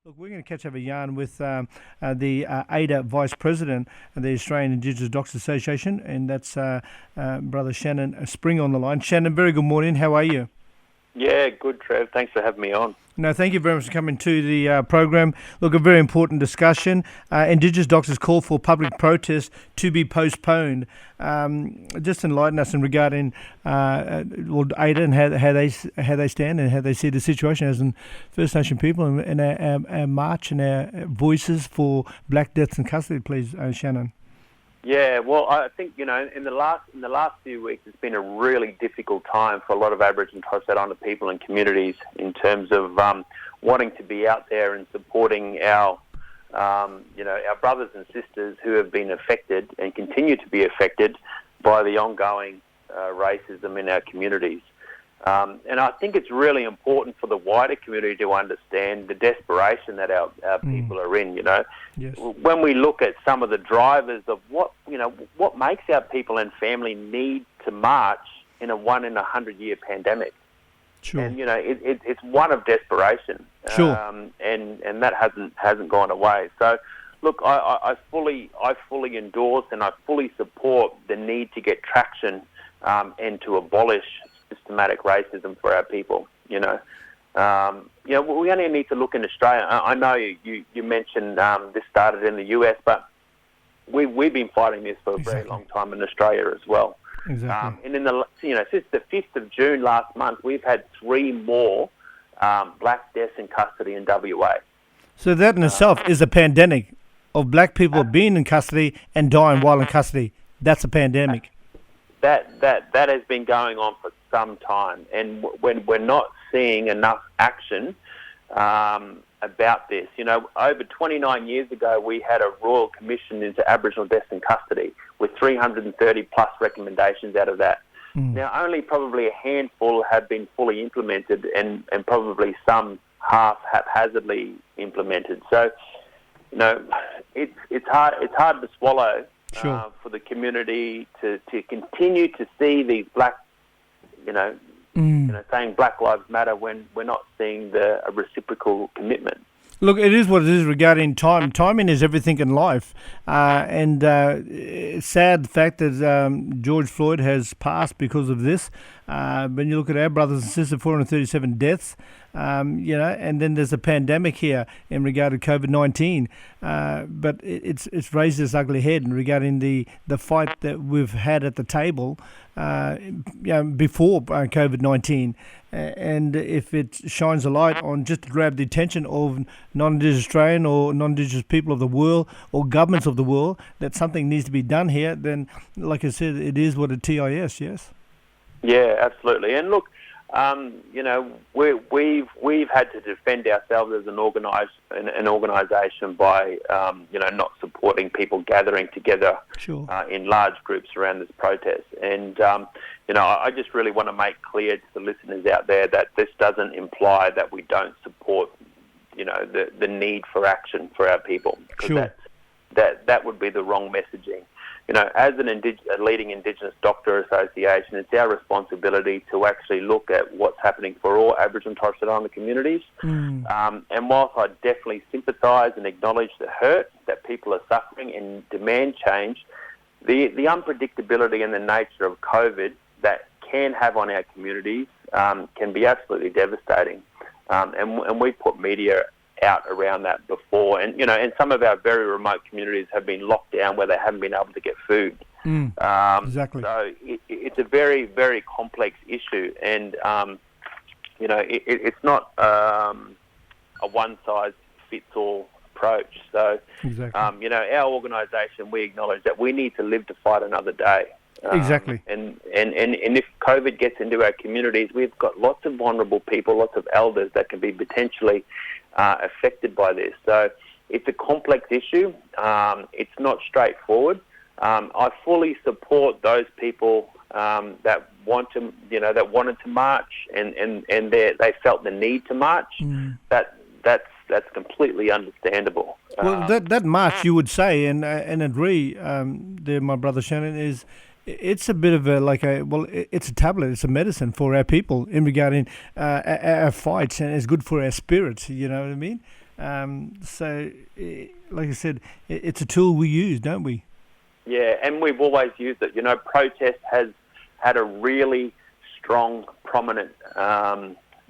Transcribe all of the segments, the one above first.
Look, we're going to catch up a yarn with the ADA Vice President of the Australian Indigenous Doctors Association, and that's Brother Shannon Springer on the line. Shannon, very good morning. How are you? Yeah, good, Trev. Thanks for having me on. No, thank you very much for coming to the program. Look, a very important discussion. Indigenous doctors call for public protest to be postponed. Just enlighten us in regarding ADA and how they stand and how they see the situation as in First Nation people and our march and our voices for black deaths in custody, please, Shannon. Yeah, well, I think in the last few weeks, it's been a really difficult time for a lot of Aboriginal and Torres Strait Islander people and communities in terms of wanting to be out there and supporting our brothers and sisters who have been affected and continue to be affected by the ongoing racism in our communities. And I think it's really important for the wider community to understand the desperation that our people are in, Yes. When we look at some of the drivers of what makes our people and family need to march in a 1 in 100-year pandemic. Sure. And, it's one of desperation. Sure. And that hasn't gone away. So, look, I fully endorse and I fully support the need to get traction and to abolish systematic racism for our people. We only need to look in Australia. I know you mentioned this started in the US, but we've been fighting this for a very long time in Australia as well. Exactly. And since the 5th of June last month, we've had 3 more black deaths in custody in WA. So that in itself is a pandemic of black people being in custody and dying while in custody. That's a pandemic. That has been going on for some time, and when we're not seeing enough action about this. Over 29 years ago, we had a Royal Commission into Aboriginal deaths in custody with 330 plus recommendations out of that. Now, only probably a handful have been fully implemented, and probably some haphazardly implemented. So, it's hard to swallow. Sure. For the community to continue to see these black, saying Black Lives Matter when we're not seeing a reciprocal commitment. Look, it is what it is regarding time. Timing is everything in life. And sad fact that George Floyd has passed because of this. When you look at our brothers and sisters, 437 deaths, and then there's a pandemic here in regard to COVID-19. But it's raised its ugly head in regarding the fight that we've had at the table before COVID-19. And if it shines a light on just to grab the attention of non-Indigenous Australian or non-Indigenous people of the world or governments of the world that something needs to be done here, then, like I said, it is what it is, yes? Yeah, absolutely. And look, we've had to defend ourselves as an organisation by not supporting people gathering together Sure. In large groups around this protest. And I just really want to make clear to the listeners out there that this doesn't imply that we don't support the need for action for our people, because Sure. that would be the wrong messaging. As a leading Indigenous doctor association, it's our responsibility to actually look at what's happening for all Aboriginal and Torres Strait Islander communities. And whilst I definitely sympathise and acknowledge the hurt that people are suffering and demand change, the unpredictability and the nature of COVID that can have on our communities can be absolutely devastating. And we put media out around that before, and some of our very remote communities have been locked down where they haven't been able to get food. Exactly. So it's a very, very complex issue, and it's not a one-size-fits-all approach. So Exactly. our organisation, we acknowledge that we need to live to fight another day. Exactly. And if COVID gets into our communities, we've got lots of vulnerable people, lots of elders that can be potentially affected by this. So it's a complex issue. It's not straightforward. I fully support those people that wanted to march and they felt the need to march. That's completely understandable. Well, that march, you would say, and agree, there, my brother Shannon, is it's a bit of it's a tablet, it's a medicine for our people in regarding our fights, and it's good for our spirits, you know what I mean? Like I said, it's a tool we use, don't we? Yeah, and we've always used it. Protest has had a really strong, prominent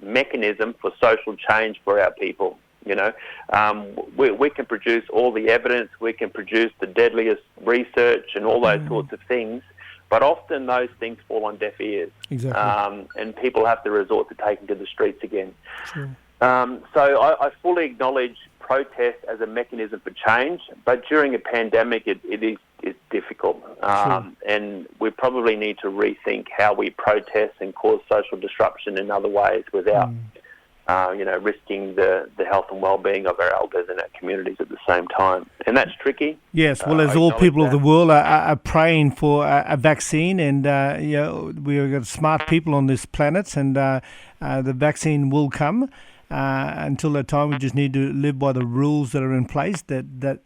mechanism for social change for our people. We can produce all the evidence, we can produce the deadliest research and all those sorts of things, but often those things fall on deaf ears. Exactly. And people have to resort to taking to the streets again. Sure. So I fully acknowledge protest as a mechanism for change, but during a pandemic it's difficult. And we probably need to rethink how we protest and cause social disruption in other ways without risking the health and well-being of our elders and our communities at the same time. And that's tricky. Yes, well, as all people of the world are praying for a vaccine, and we've got smart people on this planet, and the vaccine will come. Until that time, we just need to live by the rules that are in place. That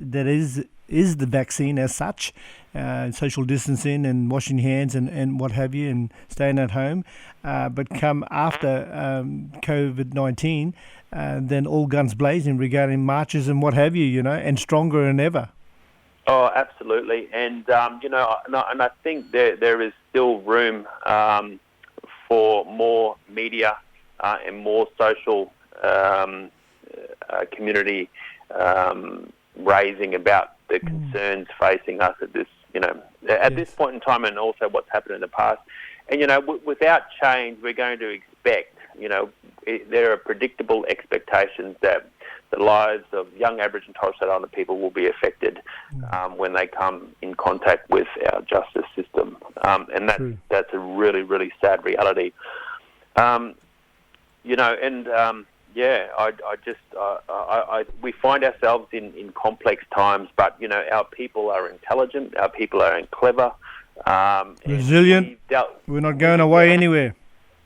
is the vaccine as such, social distancing and washing hands and what have you, and staying at home. But come after COVID-19, then all guns blazing regarding marches and what have you, and stronger than ever. Oh, absolutely. And and I think there is still room for more media and more social community raising about the concerns facing us at this, this point in time, and also what's happened in the past. And without change, we're going to expect, there are predictable expectations that the lives of young Aboriginal and Torres Strait Islander people will be affected when they come in contact with our justice system, and that's a really, really sad reality. We find ourselves in complex times, but our people are intelligent, our people are clever, resilient. We're not going away anywhere.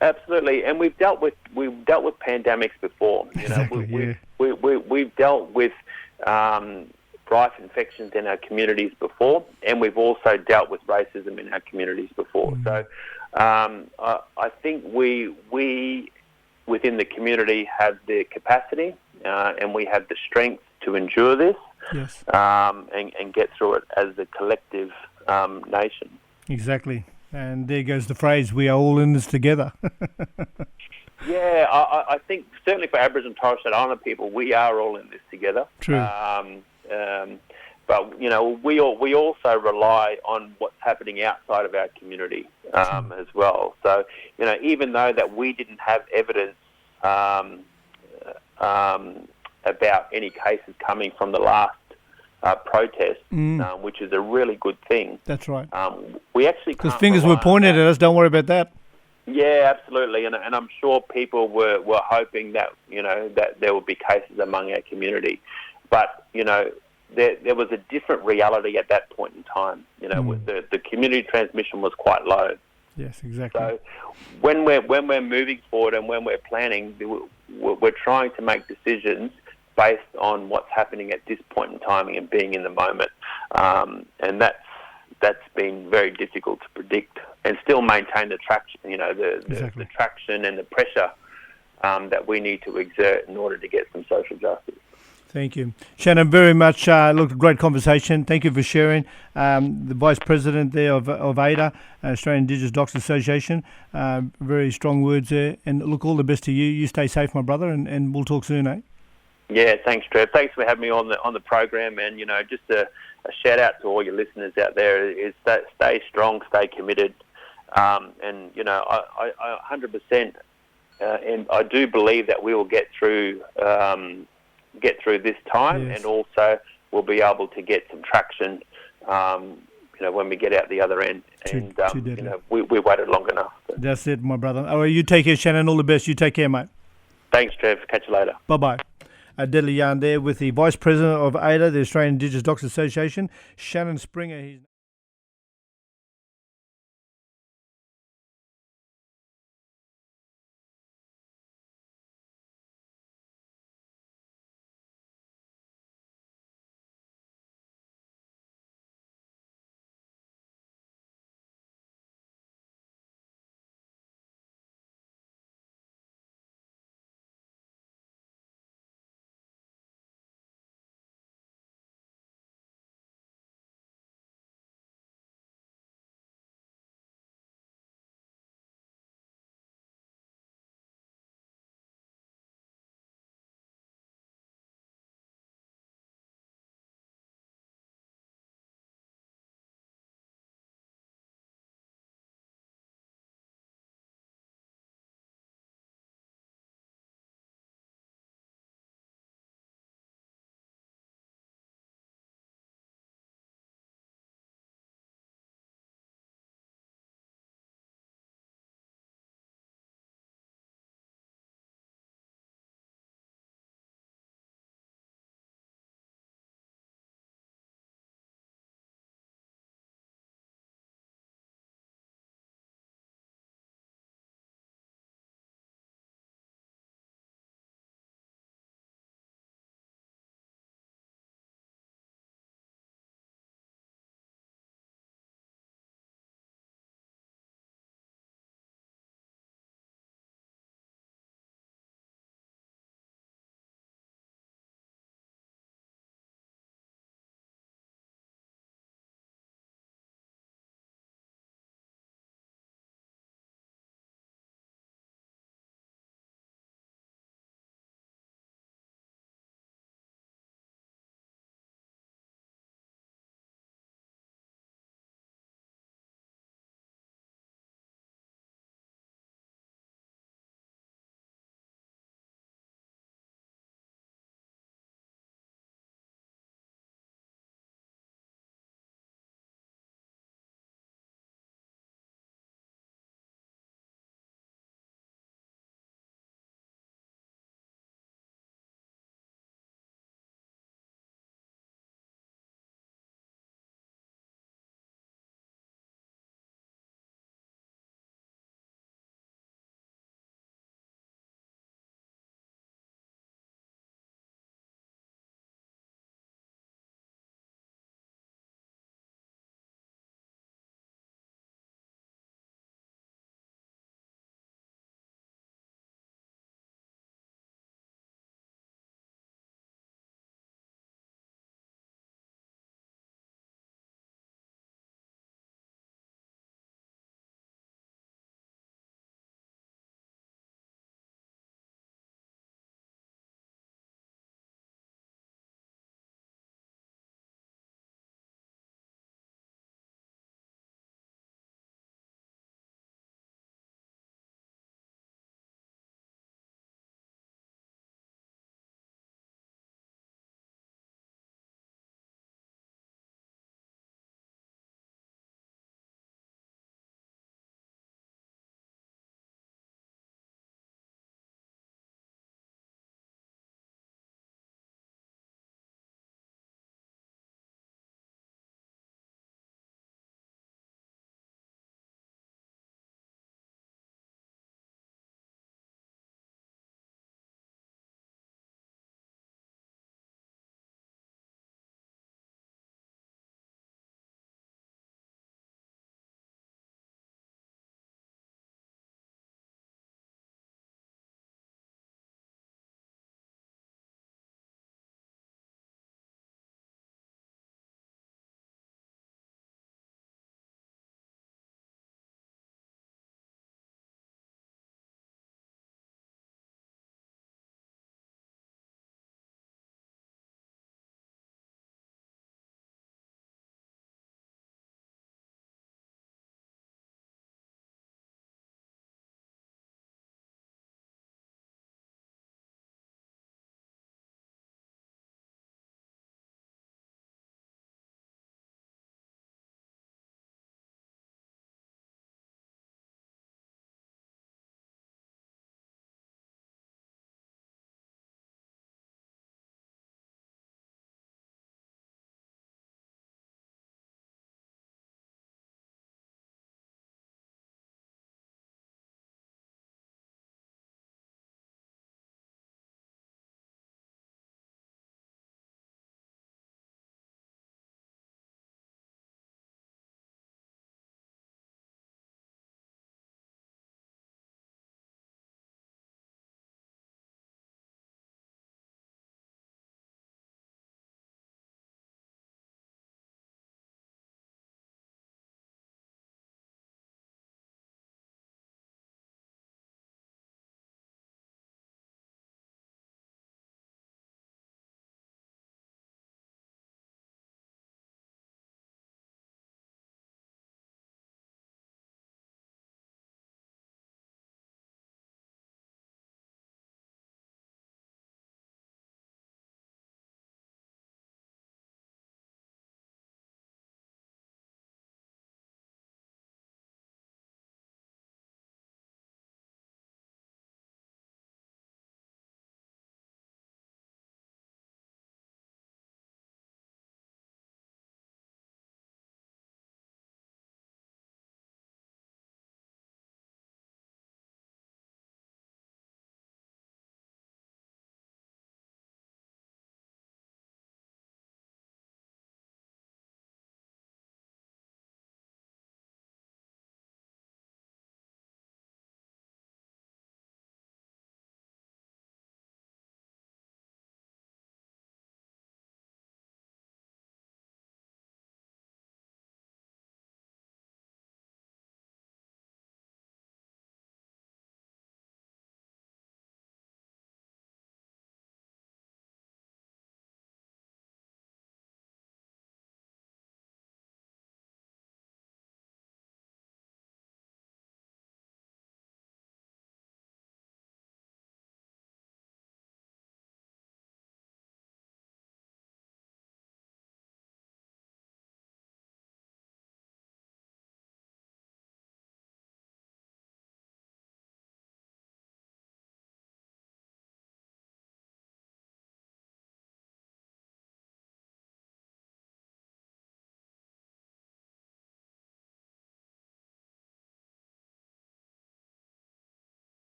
Absolutely, and we've dealt with pandemics before. Exactly, we've dealt with rife infections in our communities before, and we've also dealt with racism in our communities before. So I think we within the community have the capacity and we have the strength to endure this. Yes. And get through it as a collective nation. Exactly. And there goes the phrase, we are all in this together. Yeah, I think certainly for Aboriginal and Torres Strait Islander people, we are all in this together. True. But, we also rely on what's happening outside of our community as well. So, even though that we didn't have evidence about any cases coming from the last protest, which is a really good thing. That's right. We actually because fingers were pointed at us. Don't worry about that. Yeah, absolutely, and I'm sure people were hoping that that there would be cases among our community, but there was a different reality at that point in time. The community transmission was quite low. Yes, exactly. So when we're moving forward and when we're planning, we're trying to make decisions based on what's happening at this point in time and being in the moment, and that's been very difficult to predict and still maintain the traction. The traction and the pressure that we need to exert in order to get some social justice. Thank you, Shannon, very much. Look, great conversation. Thank you for sharing. The Vice President there of AIDA, Australian Indigenous Doctors Association. Very strong words there. And look, all the best to you. You stay safe, my brother, and we'll talk soon, eh? Yeah, thanks, Trev. Thanks for having me on the program. And just a shout out to all your listeners out there. Is that stay strong, stay committed, and I 100%. And I do believe that we will get through this time, yes. And also we'll be able to get some traction, when we get out the other end. We waited long enough. That's it, my brother. All right, you take care, Shannon. All the best. You take care, mate. Thanks, Trev. Catch you later. Bye-bye. A deadly yarn there with the Vice President of AIDA, the Australian Indigenous Doctors Association, Shannon Springer.